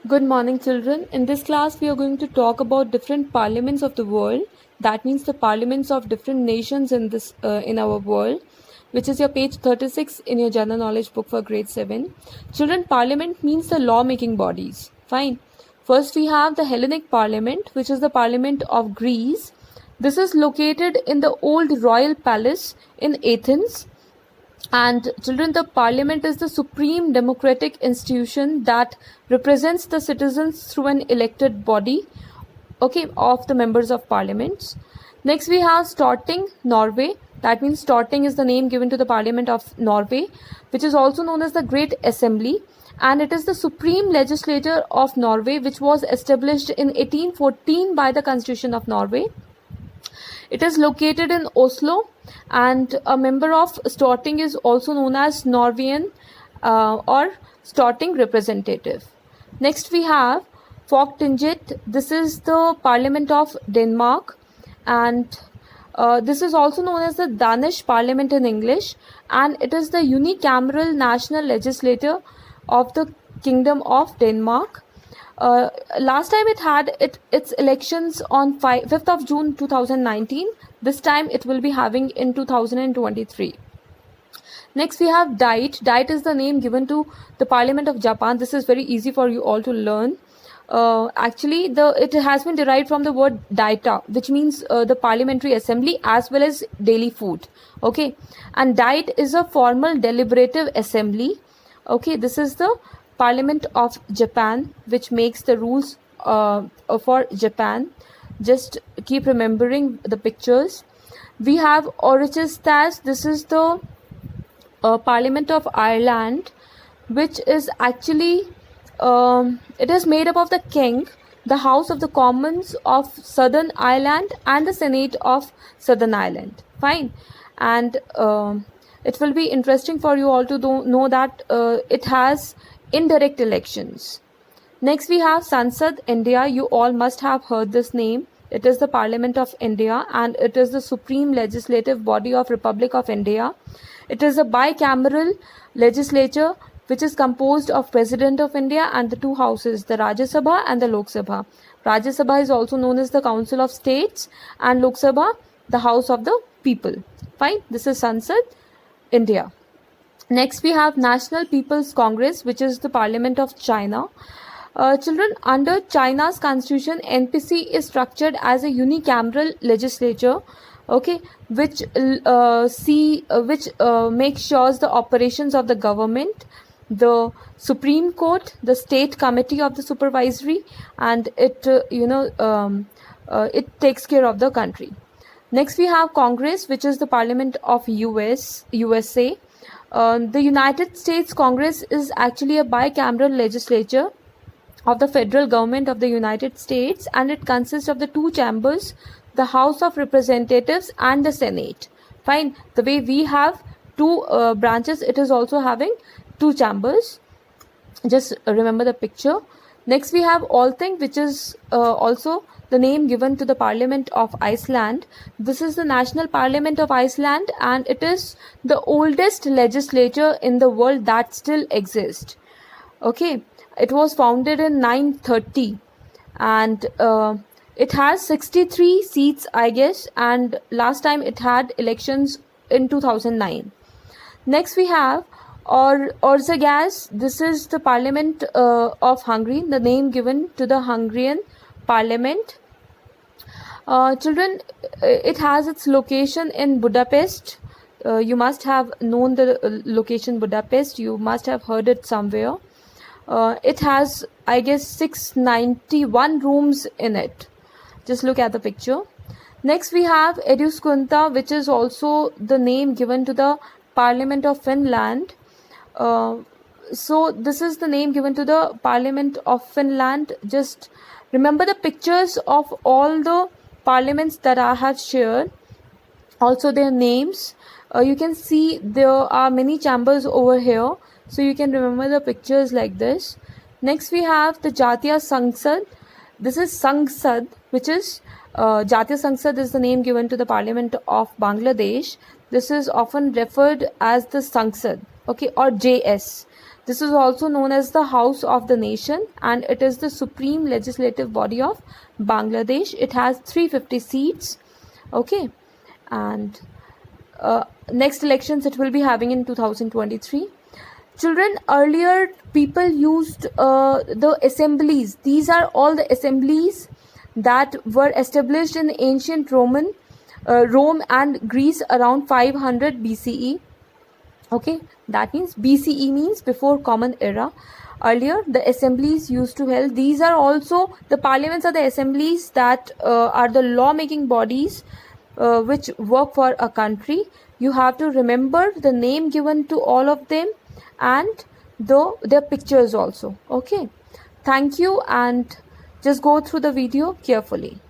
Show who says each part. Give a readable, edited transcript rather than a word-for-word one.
Speaker 1: Good morning, children. In this class, we are going to talk about different parliaments of the world. That means the parliaments of different nations in our world, which is your page 36 in your general knowledge book for grade 7. Children, parliament means the law-making bodies. Fine. First, we have the Hellenic Parliament, which is the parliament of Greece. This is located in the old royal palace in Athens. And children, the parliament is the supreme democratic institution that represents the citizens through an elected body, okay, of the members of parliaments. Next, we have Storting, Norway. That means Storting is the name given to the parliament of Norway, which is also known as the Great Assembly. And it is the supreme legislature of Norway, which was established in 1814 by the Constitution of Norway. It is located in Oslo, and a member of Storting is also known as Norwegian or Storting representative. Next, we have Folketinget. This is the Parliament of Denmark, and this is also known as the Danish Parliament in English, and it is the unicameral national legislature of the Kingdom of Denmark. Last time it had its elections on 5th of June 2019. This time it will be having in 2023. Next, we have Diet. Diet is the name given to the Parliament of Japan. This is very easy for you all to learn. Actually, it has been derived from the word daita, which means the parliamentary assembly as well as daily food. Okay, and Diet is a formal deliberative assembly. Okay, this is the Parliament of Japan, which makes the rules for Japan. Just keep remembering the pictures. We have Oireachtas. This is the Parliament of Ireland, which is actually it is made up of the King, the House of the Commons of Southern Ireland, and the Senate of Southern Ireland. Fine, and it will be interesting for you all to know that it has indirect elections. Next, we have Sansad, India. You all must have heard this name. It is the Parliament of India, and it is the supreme legislative body of Republic of India. It is a bicameral legislature which is composed of President of India and the two houses, the Rajya Sabha and the Lok Sabha. Rajya Sabha is also known as the Council of States, and Lok Sabha, the House of the People. Fine, this is Sansad, India. Next, we have National People's Congress, which is the Parliament of China. Children, under China's constitution, NPC is structured as a unicameral legislature, okay, which makes sure the operations of the government, the Supreme Court, the State Committee of the Supervisory, and it it takes care of the country. Next, we have Congress, which is the Parliament of USA. The United States Congress is actually a bicameral legislature of the federal government of the United States, and it consists of the two chambers, the House of Representatives and the Senate. Fine. The way we have two branches, it is also having two chambers. Just remember the picture. Next, we have Althing, which is also the name given to the Parliament of Iceland. This is the national parliament of Iceland, and it is the oldest legislature in the world that still exists. Okay, it was founded in 930, and it has 63 seats, I guess, and last time it had elections in 2009. Next, we have Országgyűlés. This is the Parliament of Hungary, the name given to the Hungarian Parliament. Children, it has its location in Budapest. You must have known the location Budapest. You must have heard it somewhere. It has, I guess, 691 rooms in it. Just look at the picture. Next, we have Eduskunta, which is also the name given to the Parliament of Finland. So this is the name given to the Parliament of Finland. Just remember the pictures of all the parliaments that I have shared, also their names. You can see there are many chambers over here, so you can remember the pictures like this. Next, we have the Jatiya Sangsad. This is Sangsad, which is Jatiya Sangsad is the name given to the Parliament of Bangladesh. This is often referred as the Sangsad, okay, or JS. This is also known as the House of the Nation, and it is the supreme legislative body of Bangladesh. It has 350 seats. Okay, and next elections it will be having in 2023. Children, earlier people used the assemblies. These are all the assemblies that were established in ancient Rome and Greece around 500 BCE. Okay, that means BCE means before Common Era. Earlier the assemblies used to held. These are also the parliaments are the assemblies that are the lawmaking bodies which work for a country. You have to remember the name given to all of them and their pictures also. Okay, thank you, and just go through the video carefully.